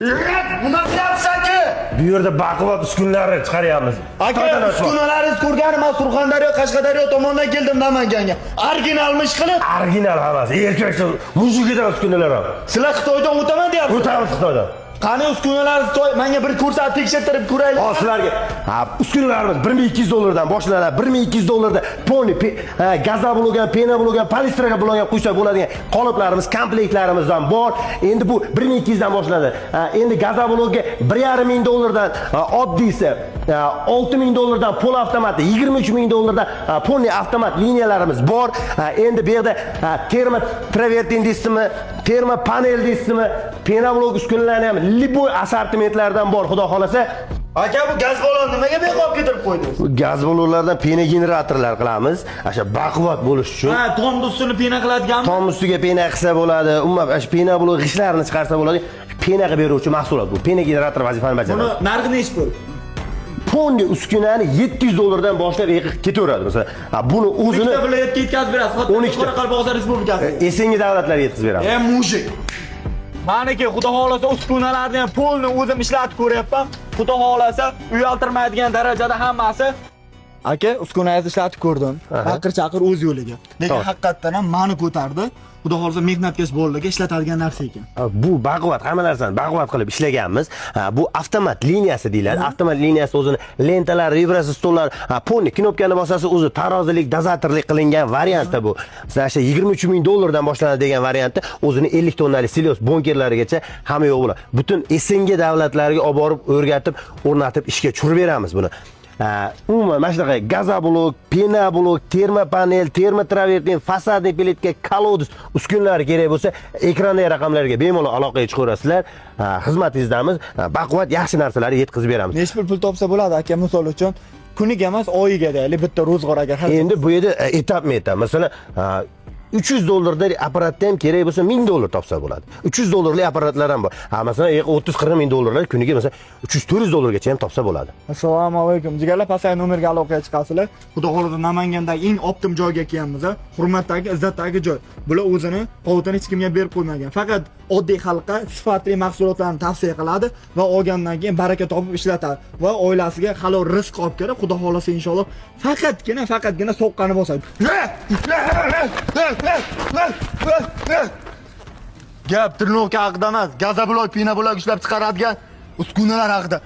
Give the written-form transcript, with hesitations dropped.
Nima qilyapsan-ki? Bu yerda baquvvat uskunlarni chiqaryapmiz. Aka, uskunalaringizni ko'rganim, men Surxondaryo, Qashqadaryo tomondan keldim Namanganga. Originalmish qilib. Original hammasi. Erkakcha mujigidan uskunalar ham. Sizlar Xitoydan o'taman deyapsiz. O'tamiz Xitoydan. Qani uskunalaringiz Xitoy, menga bir ko'rsatib tekshirtirib ko'raylik. Hozir sizlarga uskunalarimiz 1200 dollardan boshlanadi. 1200 dollarda poni, gaza bo'lgan, pena bo'lgan, polistraga bo'lgan qo'ysa bo'ladigan qoliplarimiz, komplektlarimizdan bor. Endi bu 1200 dan boshlanadi. Endi gaza bo'lgan 1,5 ming dollardan oddiysi, 6000 dollardan pol avtomati, 23 ming dollardan poni avtomat liniyalarimiz bor. Endi bu yerda termo travertin deysizmi, termo panel deysizmi, pena blok uskunalarni ham liboy assortimentlardan bor, xudo xolasa. Aka, bu gaz balonni nimaga beqob keltirib qo'ydingiz? Bu gaz balonlardan pena generatorlar qilamiz. O'sha baquvvat bo'lish uchun. Tomni ustini pena qiladiganmi? Tom ustiga pena qilsa bo'ladi. Umuman o'sha pena blok g'ishlarini chiqarsa bo'ladi. Pena qilib beruvchi mahsulot bu. Pena generator vazifani bajaradi. Buni narxi nechi pul? Ponni uskunani 700 dollardan boshlab ketaveradi. Masalan, buni o'zini ikkita viloyatga yetkazib berasiz. Qoraqalpog'iston Respublikasi. Esengi davlatlarga yetkazib beramiz. Mujik. Maniki, xudo xolasa uskunalarni ham polni o'zim ishlatib ko'ryapman. Xudo xolasa uyaltirmaydigan darajada hammasi. Aka, uskunangizni ishlatib ko'rdim. Baqir-chaqir o'z yo'liga. Lekin haqiqatdan ham meni ko'tardi. Xudo xolasa mehnatkash bolalarga ishlatadigan narsa ekan. Bu baquvvat, hamma narsani baquvvat qilib ishlaganmiz. Bu avtomat liniyasi deyiladi. Avtomat liniyasi o'zini lentalar, vibratsiya stollar, ponni knopkani bosasiz o'zi tarozilik, dozatorlik qilingan variantda bu. Sizlar 23 ming dollardan boshlanadi degan variantda o'zini 50 tonnalik silos bunkerlarigacha hamma yo'q bo'ladi. Butun SNG davlatlariga olib borib o'rgatib, o'rnatib ishga tushirib beramiz buni. Umuman mana shunaqa gaza blok, pena blok, termo panel, termo travertin, fasadniy pletka, kolodis uskunalari kerak bo'lsa, ekrandagi raqamlarga bemalol aloqaga chiqaverasizlar. Xizmatingizdamiz. Baquvvat yaxshi narsalarni yetkazib beramiz. Necha pul topsa bo'ladi aka, misol uchun kuniga emas, oyiga deylik, bitta ro'zg'or agar. Endi bu yerda etap-etap. Masalan, 300 dollarlik apparatda ham kerak bo'lsa 1000 dollar topsa bo'ladi. 300 dollarlik apparatlar ham bor. Masalan, 30-40 ming dollarlar kuniga masalan 300-400 dollargacha ham topsa bo'ladi. Assalomu alaykum. Jigarlar, pastdagi nomerga aloqaga chiqasizlar. Xudo xolasa Namangandagi eng optim joyga kelganmiz. Hurmatdagi, izzatdagi joy. Bular o'zini qovutini hech kimga berib qo'ymagan. Faqat oddiy xalqqa sifatli mahsulotlarni tavsiya qiladi va olgandan keyin baraka topib ishlatadi va oilasiga halol rizq olib keladi. Xudo xolasa inshaalloh faqatgina soqqani bosadi. Gap tirnoka haqida emas, gaza blok, pina blok ishlab chiqaradigan uskunalar haqida.